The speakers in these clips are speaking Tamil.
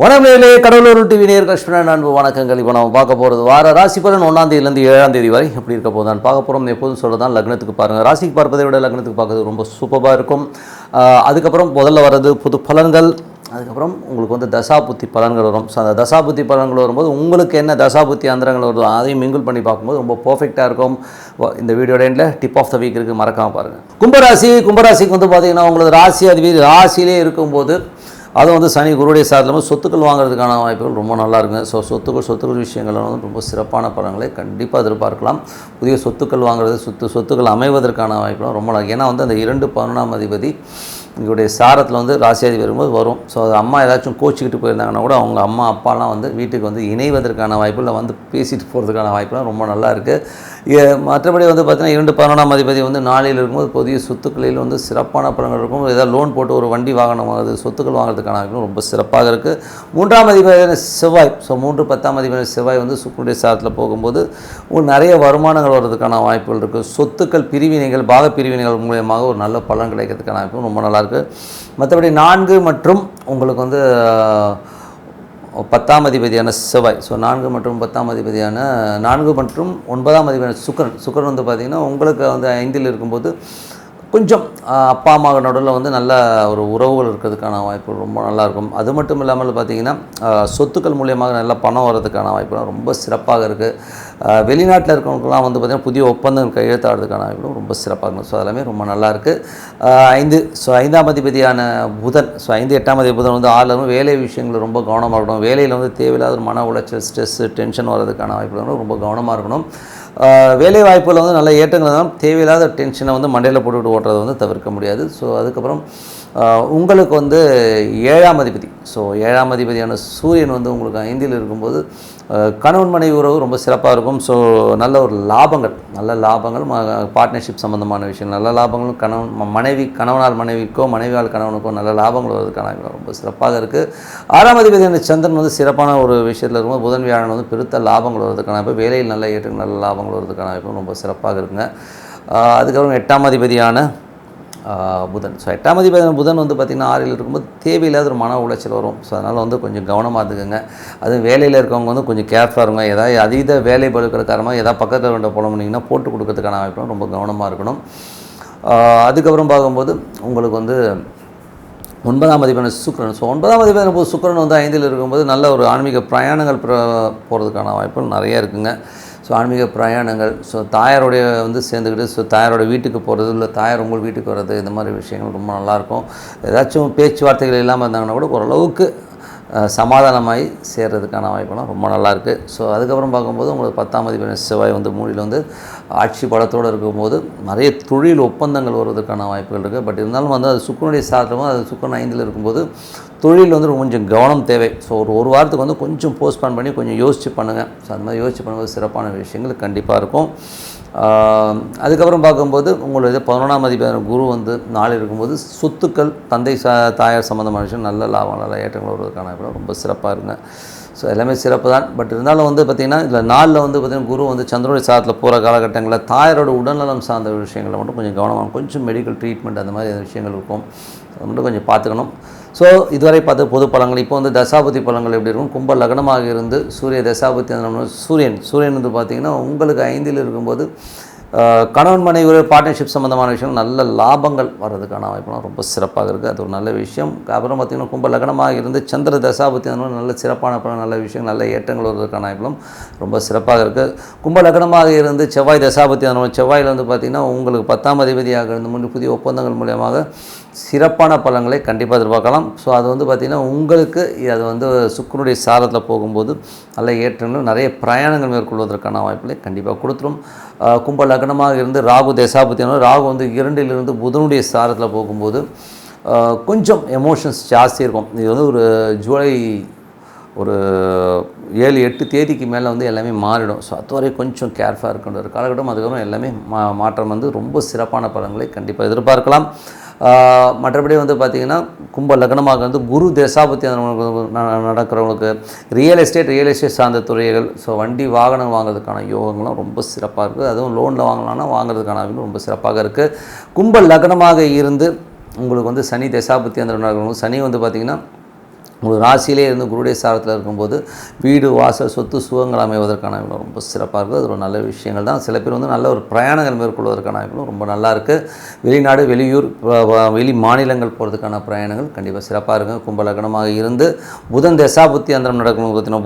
வணக்கங்களே, கடலூர் டிவி நேயர்களுக்கு அன்பு வணக்கங்கள். இப்போ நம்ம பார்க்க போகிறது வார ராசி பலன் 1ஆம் தேதியிலேருந்து 7ஆம் தேதி வரை எப்படி இருக்க போகுது நான் பார்க்க போகிறோம். எப்போதும் சொல்கிறதான் லக்னத்துக்கு பாருங்கள். ராசிக்கு பார்ப்பதை விட லக்னத்துக்கு பார்க்கறது ரொம்ப சூப்பராக இருக்கும். அதுக்கப்புறம் முதல்ல வர்றது புது பலன்கள். அதுக்கப்புறம் உங்களுக்கு வந்து தசாபுத்தி பலன்கள் வரும். ஸோ அந்த தசாபுத்தி பலன்கள் வரும்போது உங்களுக்கு என்ன தசாபுத்தி அந்தரங்கள் வருதோ அதையும் மிங்கிள் பண்ணி பார்க்கும்போது ரொம்ப பர்ஃபெக்டாக இருக்கும். இந்த வீடியோட எண்டில் டிப் ஆஃப் த வீக் இருக்குது, மறக்காமல் பாருங்கள். கும்பராசிக்கு வந்து பார்த்திங்கன்னா உங்களுக்கு ராசி அதிபதி ராசியிலே இருக்கும்போது அதுவும் வந்து சனி குருடைய சாதனமும் சொத்துக்கள் வாங்குறதுக்கான வாய்ப்புகள் ரொம்ப நல்லா இருக்குங்க. ஸோ சொத்துக்கள் விஷயங்கள் வந்து ரொம்ப சிறப்பான பலன்களை கண்டிப்பாக எதிர்பார்க்கலாம். புதிய சொத்துக்கள் வாங்குறது சொத்துக்கள் அமைவதற்கான வாய்ப்புகள் ரொம்ப நல்லா. ஏன்னா வந்து அந்த 2 அதிபதி எங்களுடைய சாரத்தில் வந்து ராசியாதி வரும்போது வரும். ஸோ அது அம்மா ஏதாச்சும் கோச்சிக்கிட்டு போயிருந்தாங்கன்னா கூட அவங்க அம்மா அப்பாலாம் வந்து வீட்டுக்கு வந்து இணைவதற்கான வாய்ப்பு இல்லை, வந்து பேசிட்டு போகிறதுக்கான வாய்ப்புலாம் ரொம்ப நல்லா இருக்குது. மற்றபடி வந்து பார்த்திங்கன்னா 2 அதிபதி வந்து நாளில் இருக்கும்போது புதிய சொத்துக்களில் வந்து சிறப்பான பலன்கள் இருக்கும். ஏதாவது லோன் போட்டு ஒரு வண்டி வாகனம் வாங்குறது, சொத்துக்கள் வாங்குறதுக்கான வாய்ப்புகள் ரொம்ப சிறப்பாக இருக்குது. 3ஆம் அதிபதியான செவ்வாய், ஸோ 10ஆம் அதிபதியான செவ்வாய் வந்து சுக்கிரனுடைய சாரத்தில் போகும்போது நிறைய வருமானங்கள் வர்றதுக்கான வாய்ப்புகள் இருக்குது. சொத்துக்கள் பிரிவினைகள், பாக பிரிவினைகள் மூலியமாக ஒரு நல்ல பலன் கிடைக்கிறதுக்கான வாய்ப்பு ரொம்ப நல்லா இருக்குது. மற்றபடி 4 மற்றும் உங்களுக்கு வந்து 10ஆம் அதிபதியான செவ்வாய், ஸோ 4 மற்றும் 10ஆம் அதிபதியான 4 மற்றும் 9ஆம் அதிபதியான சுக்கிரன் வந்து பார்த்திங்கன்னா உங்களுக்கு வந்து 5இல் இருக்கும்போது கொஞ்சம் அப்பா அம்மா நடுவில் வந்து நல்ல ஒரு உறவுகள் இருக்கிறதுக்கான வாய்ப்பு ரொம்ப நல்லாயிருக்கும். அது மட்டும் இல்லாமல் பார்த்திங்கன்னா சொத்துக்கள் மூலியமாக நல்ல பணம் வர்றதுக்கான வாய்ப்புலாம் ரொம்ப சிறப்பாக இருக்குது. வெளிநாட்டில் இருக்கிறவங்கலாம் வந்து பார்த்திங்கன்னா புதிய ஒப்பந்தங்கள் கையெழுத்தாடுறதுக்கான வாய்ப்புகளும் ரொம்ப சிறப்பாக இருக்கும். ஸோ அதெல்லாமே ரொம்ப நல்லாயிருக்கு. 5ஆம் அதிபதியான புதன், ஸோ 5, 8ஆம் அதிபதி புதன் வந்து 6 வேலை விஷயங்கள் ரொம்ப கவனமாக இருக்கணும். வேலையில் வந்து தேவையில்லாத ஒரு மன உளைச்சல், ஸ்ட்ரெஸ்ஸு, டென்ஷன் வர்றதுக்கான வாய்ப்புகள் ரொம்ப கவனமாக இருக்கணும். வேலை வாய்ப்புகள் வந்து நல்ல ஏற்றங்கள் தான், தேவையில்லாத டென்ஷனை வந்து மண்டையில் போட்டுவிட்டு ஓட்டுறதை வந்து தவிர்க்க முடியாது. ஸோ அதுக்கப்புறம் உங்களுக்கு வந்து 7ஆம் அதிபதி, ஸோ 7ஆம் அதிபதியான சூரியன் வந்து உங்களுக்கு 5இல் இருக்கும்போது கணவன் மனைவி உறவு ரொம்ப சிறப்பாக இருக்கும். ஸோ நல்ல ஒரு நல்ல லாபங்கள் பார்ட்னர்ஷிப் சம்மந்தமான விஷயம், நல்ல லாபங்களும் கணவனால் மனைவிக்கோ மனைவியால் கணவனுக்கோ நல்ல லாபங்கள் வருவதற்கான ரொம்ப சிறப்பாக இருக்குது. 6ஆம் அதிபதியான சந்திரன் வந்து சிறப்பான ஒரு விஷயத்தில் இருக்கும்போது புதன் வியாழன் வந்து பெருத்த லாபங்கள் வருவதற்கான வாய்ப்பு, வேலையில் நல்ல ஏற்று நல்ல லாபங்கள் வருவதற்கான வாய்ப்பு ரொம்ப சிறப்பாக இருக்குங்க. அதுக்கப்புறம் 8ஆம் அதிபதியான புதன், ஸோ 8ஆம் அதிபதியான புதன் வந்து பார்த்திங்கன்னா 6இல் இருக்கும்போது தேவையில்லாத ஒரு மன உளைச்சல் வரும். ஸோ அதனால் வந்து கொஞ்சம் கவனமாக இருக்குங்க. அதுவும் வேலையில் இருக்கவங்க வந்து கொஞ்சம் கேர்ஃபுல்லாக இருங்க. ஏதாவது அதீத வேலை பழுக்கிற காரணமாக ஏதாவது பக்கத்தில் வேண்ட போனோம்னிங்கன்னா போட்டு கொடுக்கறதுக்கான வாய்ப்பு ரொம்ப கவனமாக இருக்கணும். அதுக்கப்புறம் பார்க்கும்போது உங்களுக்கு வந்து 9ஆம் அதிபதியான சுக்கிரன், ஸோ 9ஆம் அதிபதியான சுக்கிரன் வந்து 5இல் இருக்கும்போது நல்ல ஒரு ஆன்மீக பிரயாணங்கள் போகிறதுக்கான வாய்ப்புகள் நிறைய இருக்குங்க. ஸோ ஆன்மீக பிரயாணங்கள், ஸோ தாயாரோடைய வந்து சேர்ந்துக்கிட்டு ஸோ தாயாரோட வீட்டுக்கு போகிறது, இல்லை தாயார் உங்கள் வீட்டுக்கு வர்றது, இந்த மாதிரி விஷயங்கள் ரொம்ப நல்லாயிருக்கும். ஏதாச்சும் பேச்சுவார்த்தைகள் இல்லாமல் இருந்தாங்கன்னா கூட ஓரளவுக்கு சமாதானமாகி சேர்கிறதுக்கான வாய்ப்புலாம் ரொம்ப நல்லாயிருக்கு. ஸோ அதுக்கப்புறம் பார்க்கும்போது உங்களுக்கு 10ஆம் அதிபதியான செவ்வாய் வந்து 3இல் வந்து ஆட்சி பலத்தோடு இருக்கும்போது நிறைய தொழில் ஒப்பந்தங்கள் வருவதற்கான வாய்ப்புகள் இருக்குது. பட் இருந்தாலும் வந்து அது சுக்கிரனுடைய சாதனமும், அது சுக்கிரன் 5இல் இருக்கும்போது தொழில் வந்து கொஞ்சம் கவனம் தேவை. ஸோ ஒரு வாரத்துக்கு வந்து கொஞ்சம் போஸ்ட்பான் பண்ணி கொஞ்சம் யோசித்து பண்ணுங்கள். ஸோ அந்த மாதிரி யோசித்து பண்ணும்போது சிறப்பான விஷயங்கள் கண்டிப்பாக இருக்கும். அதுக்கப்புறம் பார்க்கும்போது உங்களுடைய 11ஆம் அதிபதியான குரு வந்து 4 இருக்கும்போது சொத்துக்கள், தந்தை தாயார் சம்மந்தமான விஷயம் நல்ல லாபம், நல்ல ஏற்றங்கள் வருவதற்கான ரொம்ப சிறப்பாக இருங்க. ஸோ எல்லாமே சிறப்பு தான். பட் இருந்தாலும் வந்து பார்த்திங்கன்னா இதில் 4 வந்து பார்த்திங்கன்னா குரு வந்து சந்திரனுடைய சாதத்தில் போகிற காலகட்டங்களில் தாயாரோட உடல்நலம் சார்ந்த விஷயங்களை மட்டும் கொஞ்சம் கவனமாக, கொஞ்சம் மெடிக்கல் ட்ரீட்மெண்ட் அந்த மாதிரி விஷயங்கள் இருக்கும், அது மட்டும் கொஞ்சம் பார்த்துக்கணும். ஸோ இதுவரை பார்த்து பொது பலன்கள். இப்போ வந்து தசாபுத்தி பலன்கள் எப்படி இருக்கும்? கும்ப லக்னமாக இருந்து சூரிய தசாபுத்தி சூரியன் வந்து பார்த்திங்கன்னா உங்களுக்கு 5இல் இருக்கும்போது கணவன் மனைவி பார்ட்னர்ஷிப் சம்மந்தமான விஷயம் நல்ல லாபங்கள் வர்றதுக்கான வாய்ப்புலாம் ரொம்ப சிறப்பாக இருக்குது. அது ஒரு நல்ல விஷயம். அப்புறம் பார்த்திங்கன்னா கும்ப லக்னமாக இருந்து சந்திர தசாபுத்தி நல்ல சிறப்பான பலன், நல்ல விஷயம், நல்ல ஏற்றங்கள் வருவதற்கான வாய்ப்புகளும் ரொம்ப சிறப்பாக இருக்குது. கும்ப லக்னமாக இருந்து செவ்வாய் தசாபுத்தி செவ்வாயில் வந்து பார்த்திங்கன்னா உங்களுக்கு 10ஆம் அதிபதியாக இருந்து புதிய ஒப்பந்தங்கள் மூலியமாக சிறப்பான பலன்களை கண்டிப்பாக எதிர்பார்க்கலாம். ஸோ அது வந்து பார்த்திங்கன்னா உங்களுக்கு அது வந்து சுக்கிரனுடைய சாரத்தில் போகும்போது நல்ல ஏற்றங்களும் நிறைய பிரயாணங்கள் மேற்கொள்வதற்கான வாய்ப்புகளை கண்டிப்பாக கொடுத்துரும். கும்ப லக்னமாக இருந்து ராகு தசாபுத்தி, ராகு வந்து 2இலிருந்து புதனுடைய சாரத்தில் போகும்போது கொஞ்சம் எமோஷன்ஸ் ஜாஸ்தி இருக்கும். இது வந்து ஒரு ஜூலை ஒரு 7-8 தேதிக்கு மேலே வந்து எல்லாமே மாறிடும். ஸோ அதுவரை கொஞ்சம் கேர்ஃபுல்லாக இருக்கின்ற ஒரு காலகட்டம். அதுக்கப்புறம் எல்லாமே மாற்றம் வந்து ரொம்ப சிறப்பான பலன்களை கண்டிப்பாக எதிர்பார்க்கலாம். மற்றபடி வந்து பார்த்திங்கன்னா கும்ப லக்னமாக வந்து குரு தசாபுத்தி நடக்கிறவங்களுக்கு ரியல் எஸ்டேட் சார்ந்த துறைகள், ஸோ வண்டி வாகனம் வாங்குறதுக்கான யோகங்களும் ரொம்ப சிறப்பாக இருக்குது. அதுவும் லோனில் வாங்கலாம்னா வாங்குறதுக்கான ரொம்ப சிறப்பாக இருக்குது. கும்ப லக்னமாக இருந்து உங்களுக்கு வந்து சனி தசாபுத்தி நடக்கிறவங்க, சனி வந்து பார்த்திங்கன்னா உங்களுக்கு ராசியிலே இருந்து குருடைய சாரத்தில் இருக்கும்போது வீடு வாசல் சொத்து சுகங்கள் அமைவதற்கான வாய்ப்புகள் ரொம்ப சிறப்பாக இருக்குது. அது ஒரு நல்ல விஷயங்கள் தான். சில பேர் வந்து நல்ல ஒரு பிரயாணங்கள் மேற்கொள்வதற்கான வாய்ப்புகளும் ரொம்ப நல்லா இருக்குது. வெளிநாடு வெளியூர் வெளி மாநிலங்கள் போகிறதுக்கான பிரயாணங்கள் கண்டிப்பாக சிறப்பாக இருக்குங்க. கும்ப லக்னமாக இருந்து புதன் தசாபுத்தி அந்தரம் நடக்கணும். பார்த்தீங்கன்னா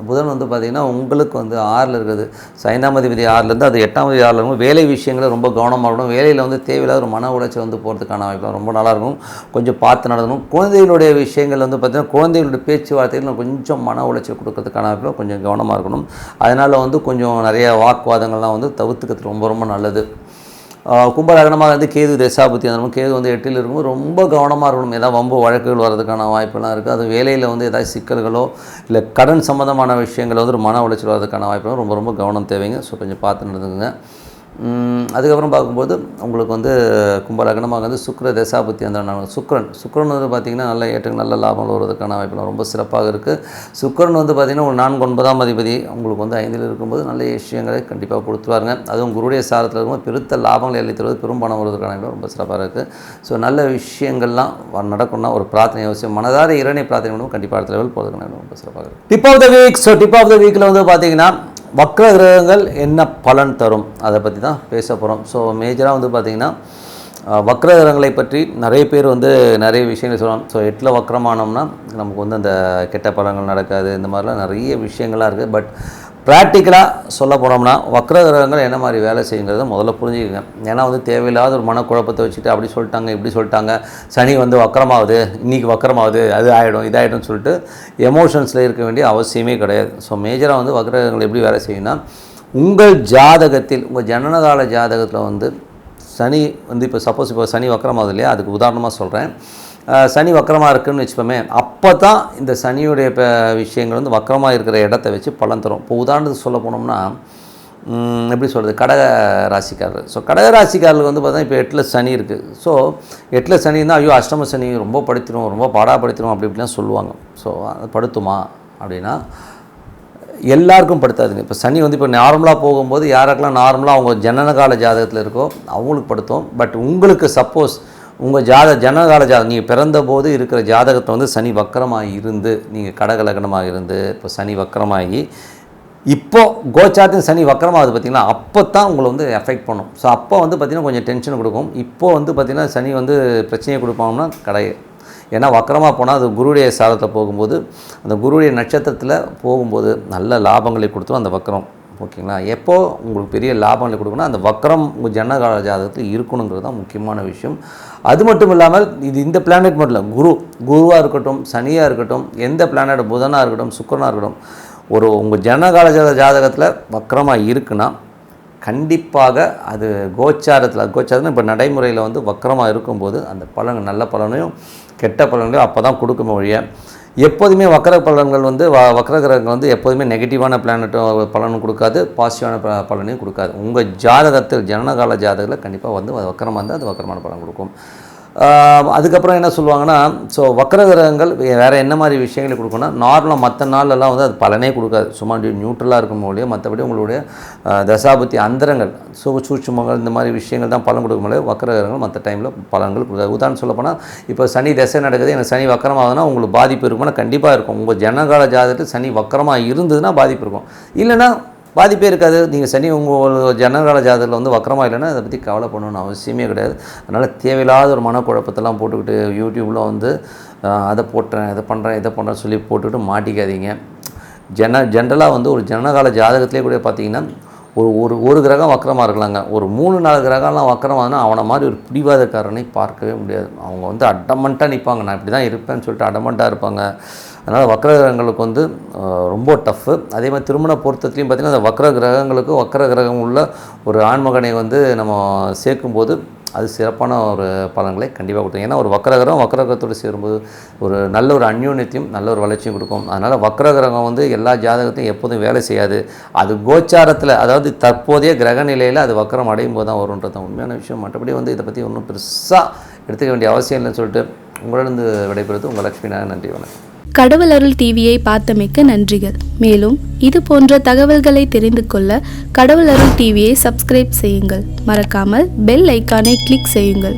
புதன் வந்து பார்த்திங்கன்னா உங்களுக்கு வந்து 6ல் இருக்குது. 5ஆம் அதிபதி 6லேருந்து அது 8ஆம் அதிபதி 6ல் இருக்கும். வேலை விஷயங்களை ரொம்ப கவனமாக இருக்கணும். வேலையில் வந்து தேவையில்லாத ஒரு மன உளைச்சல் வந்து போகிறதுக்கான வாய்ப்புகள் ரொம்ப நல்லாயிருக்கும். கொஞ்சம் பார்த்து நடக்கணும். குழந்தைகளுடைய விஷயங்கள் வந்து பார்த்திங்கன்னா குழந்தைகளுடைய பேச்சுவார்த்தைகள் கொஞ்சம் மன உளைச்சல் கொடுக்கறதுக்கான வாய்ப்புகள் கொஞ்சம் கவனமாக இருக்கணும். அதனால் வந்து கொஞ்சம் நிறைய வாக்குவாதங்கள்லாம் வந்து தவிர்த்துக்கிறது ரொம்ப ரொம்ப நல்லது. கும்ப லக்னமாக வந்து கேது தசாபுத்தி அந்த கேது வந்து 8ல் இருக்கும்போது ரொம்ப கவனமாக இருக்கணும். ஏதாவது வம்பு வழக்குகள் வர்றதுக்கான வாய்ப்பெல்லாம் இருக்குது. அது வேலையில் வந்து ஏதாவது சிக்கல்களோ இல்லை கடன் சம்மந்தமான விஷயங்கள் வந்து ஒரு மன உளைச்சல் வர்றதுக்கான வாய்ப்புகளும் ரொம்ப ரொம்ப கவனம் தேவைங்க. ஸோ கொஞ்சம் பார்த்து நடந்துக்குங்க. அதுக்கப்புறம் பார்க்கும்போது உங்களுக்கு வந்து கும்ப லக்னமாக வந்து சுக்கிர தசாபுத்தி அந்த சுக்கிரன் வந்து பார்த்திங்கன்னா நல்ல ஏற்றுக்கு நல்ல லாபங்கள் வருவதற்கான வாய்ப்புலாம் ரொம்ப சிறப்பாக இருக்குது. சுக்கிரன் வந்து பார்த்திங்கன்னா ஒரு 4 9ஆம் அதிபதி உங்களுக்கு வந்து 5ல் இருக்கும்போது நல்ல விஷயங்களை கண்டிப்பாக கொடுத்துருவாருங்க. அதுவும் குருடைய சாரத்தில் இருக்கும்போது பெருத்த லாபங்களை அளித்துறது பெரும் பணம் வருவதற்கான வாய்ப்பு ரொம்ப சிறப்பாக இருக்குது. ஸோ நல்ல விஷயங்கள்லாம் நடக்கணும்னா ஒரு பிரார்த்தனை அவசியம். மனதார இறைவனை பிரார்த்தனை பண்ணுவோம். கண்டிப்பாக அடுத்த லெவல் போகிறதுக்கான ரொம்ப சிறப்பாக இருக்குது. Tip of the week. So tip of the வீக்கில் வந்து பார்த்திங்கன்னா வக்ர கிரகங்கள் என்ன பலன் தரும் அதை பற்றி தான் பேச போகிறோம். ஸோ மேஜராக வந்து பார்த்திங்கன்னா வக்ர கிரகங்களை பற்றி நிறைய பேர் வந்து நிறைய விஷயங்கள் சொல்லலாம். ஸோ 8ல் வக்ரமானோம்னா நமக்கு வந்து அந்த கெட்ட பலன்கள் நடக்காது, இந்த மாதிரிலாம் நிறைய விஷயங்கள்லாம் இருக்குது. பட் ப்ராக்டிக்கலாக சொல்ல போனோம்னா வக்ர கிரகங்கள் என்ன மாதிரி வேலை செய்யுங்கிறத முதல்ல புரிஞ்சுக்கங்க. ஏன்னா வந்து தேவையில்லாத ஒரு மனக்குழப்பத்தை வச்சுட்டு அப்படி சொல்லிட்டாங்க இப்படி சொல்லிட்டாங்க, சனி வந்து வக்கரமாகுது, இன்றைக்கி வக்கரமாகுது, அது ஆகிடும் இதாகிடும்னு சொல்லிட்டு எமோஷன்ஸில் இருக்க வேண்டிய அவசியமே கிடையாது. ஸோ மேஜராக வந்து வக்ர கிரகங்கள் எப்படி வேலை செய்யும்னா, உங்கள் ஜாதகத்தில் உங்கள் ஜனனகால ஜாதகத்தில் வந்து சனி வந்து இப்போ சப்போஸ் இப்போ சனி வக்கரமாகுது இல்லையா, அதுக்கு உதாரணமாக சொல்கிறேன். சனி வக்கரமாக இருக்குதுன்னு வச்சுப்போமே, அப்போ தான் இந்த சனியுடைய விஷயங்கள் வந்து வக்கரமாக இருக்கிற இடத்த வச்சு பலன் தரும். இப்போ உதாரணத்துக்கு சொல்ல போனோம்னா எப்படி சொல்கிறது, கடக ராசிக்காரர். ஸோ கடக ராசிக்காரர்களுக்கு வந்து பார்த்தா இப்போ 8ல் சனி இருக்குது. ஸோ 8ல் சனி இருந்தால் ஐயோ அஷ்டம சனி ரொம்ப படுத்திடும் ரொம்ப பாடாப்படுத்திடும் அப்படி இப்படிலாம் சொல்லுவாங்க. ஸோ அது படுத்துமா அப்படின்னா எல்லாருக்கும் படுத்தாதுங்க. இப்போ சனி வந்து இப்போ நார்மலாக போகும்போது யாருக்கெல்லாம் நார்மலாக அவங்க ஜனனகால ஜாதகத்தில் இருக்கோ அவங்களுக்கு படுத்தும். பட் உங்களுக்கு சப்போஸ் உங்கள் ஜனகால ஜாதகம் நீங்கள் பிறந்தபோது இருக்கிற ஜாதகத்தை வந்து சனி வக்கரமாக இருந்து நீங்கள் கடக லக்னமாக இருந்து இப்போ சனி வக்கரமாகி இப்போது கோச்சாரத்தின் சனி வக்கரமாகுது பார்த்திங்கன்னா அப்போ தான் உங்களை வந்து எஃபெக்ட் பண்ணும். ஸோ அப்போ வந்து பார்த்திங்கன்னா கொஞ்சம் டென்ஷன் கொடுக்கும். இப்போது வந்து பார்த்திங்கன்னா சனி வந்து பிரச்சனையை கொடுப்பாங்கன்னா கிடையாது. ஏன்னா வக்கரமாக போனால் அது குருடைய சாரத்தில் போகும்போது அந்த குருடைய நட்சத்திரத்தில் போகும்போது நல்ல லாபங்களை கொடுத்துரும் அந்த வக்கரம். ஓகேங்களா, எப்போது உங்களுக்கு பெரிய லாபங்களை கொடுக்கணும் அந்த வக்கரம் உங்கள் ஜனகால ஜாதகத்தில் இருக்கணுங்கிறது தான் முக்கியமான விஷயம். அது மட்டும் இல்லாமல் இது இந்த பிளானட் மட்டும் இல்லை, குருவாக இருக்கட்டும், சனியாக இருக்கட்டும், எந்த பிளானட் புதனாக இருக்கட்டும், சுக்கிரனாக இருக்கட்டும், உங்கள் ஜனகால ஜாதகத்தில் வக்கரமாக இருக்குன்னா கண்டிப்பாக அது கோச்சாரத்தில் இப்போ நடைமுறையில் வந்து வக்கரமாக இருக்கும்போது அந்த பலன் நல்ல பலனையும் கெட்ட பலன்களையும் அப்போ தான் கொடுக்குமே ஒழிய எப்போதுமே வக்கர பலன்கள் வந்து வக்கர கிரகங்கள் வந்து எப்போதுமே நெகட்டிவான பிளானட்டும் பலனும் கொடுக்காது, பாசிட்டிவான பலனையும் கொடுக்காது. உங்கள் ஜாதகத்தில் ஜனனகால ஜாதகத்தில் கண்டிப்பாக வந்து வக்கரமாக இருந்தால் அது வக்கரமான பலன் கொடுக்கும். அதுக்கப்புறம் என்ன சொல்லுவாங்கன்னா, ஸோ வக்கர கிரகங்கள் வேறு என்ன மாதிரி விஷயங்களை கொடுக்குன்னா நார்மலாக மற்ற நாள்லாம் வந்து அது பலனே கொடுக்காது, சும்மா நியூட்ரலாக இருக்கும் போதே மற்றபடி உங்களுடைய தசாபுத்தி அந்தரங்கள் சூட்சுமங்கள் இந்த மாதிரி விஷயங்கள் தான் பலன் கொடுக்கும் போது வக்கர கிரகங்கள் மற்ற டைமில் பலன்கள் கொடுக்காது. உதாரணம் சொல்லப்போனால் இப்போ சனி தசை நடக்குது, எனக்கு சனி வக்கரமாகுதுன்னா உங்களுக்கு பாதிப்பு இருக்குன்னா கண்டிப்பாக இருக்கும். உங்கள் ஜனகால ஜாதகத்தில் சனி வக்கரமாக இருந்ததுன்னா பாதிப்பு இருக்கும், இல்லைன்னா பாதிப்பே இருக்காது. நீங்கள் சனி உங்கள் ஜனகால ஜாதகத்தில் வந்து வக்கரமாக இல்லைன்னா அதை பற்றி கவலை பண்ணணும்னு அவசியமே கிடையாது. அதனால் தேவையில்லாத ஒரு மனக்குழப்பத்தெல்லாம் போட்டுக்கிட்டு யூடியூப்பில் வந்து அதை போட்டுறேன் இதை பண்ணுறேன்னு சொல்லி போட்டுக்கிட்டு மாட்டிக்காதீங்க. ஜென்ரலாக வந்து ஒரு ஜனகால ஜாதகத்திலே கூட பார்த்தீங்கன்னா ஒரு கிரகம் வக்கரமாக இருக்கலாங்க, ஒரு 3-4 கிரகம்லாம் வக்கரமாகனா அவனை மாதிரி ஒரு பிடிவாதக்காரனை பார்க்கவே முடியாது. அவங்க வந்து அடமண்ட்டாக நிற்பாங்க, நான் இப்படி தான் இருப்பேன்னு சொல்லிட்டு அடமண்ட்டாக இருப்பாங்க. அதனால் வக்கர கிரகங்களுக்கு வந்து ரொம்ப டஃப்பு. அதே மாதிரி திருமண பொருத்தத்துலேயும் பார்த்திங்கன்னா அந்த வக்கர கிரகங்களுக்கு வக்கர கிரகம் உள்ள ஒரு ஆண்மகனை வந்து நம்ம சேர்க்கும்போது அது சிறப்பான ஒரு பலன்களை கண்டிப்பாக கொடுக்கும். ஏன்னா ஒரு வக்கர கிரகத்தோடு சேரும்போது ஒரு நல்ல ஒரு அந்யோன்யத்தையும் நல்ல ஒரு வளர்ச்சியும் கொடுக்கும். அதனால் வக்கர கிரகம் வந்து எல்லா ஜாதகத்தையும் எப்போதும் வேலை செய்யாது. அது கோச்சாரத்தில் அதாவது தற்போதைய கிரக நிலையில் அது வக்கரம் அடையும் போது தான் வரும்ன்றது தான் உண்மையான விஷயம். மற்றபடி வந்து இதை பற்றி ஒன்றும் பெருசாக எடுத்துக்க வேண்டிய அவசியம் இல்லைன்னு சொல்லிட்டு உங்களிடம் விடைபெறுவது உங்கள் லட்சுமி நாராயணன். நன்றி, வணக்கம். கடவுள் அருள் டிவியை பார்த்தமைக்க நன்றிகள். மேலும் இது போன்ற தகவல்களை தெரிந்து கொள்ள கடவுள் அருள் டிவியை சப்ஸ்கிரைப் செய்யுங்கள். மறக்காமல் பெல் ஐக்கானை கிளிக் செய்யுங்கள்.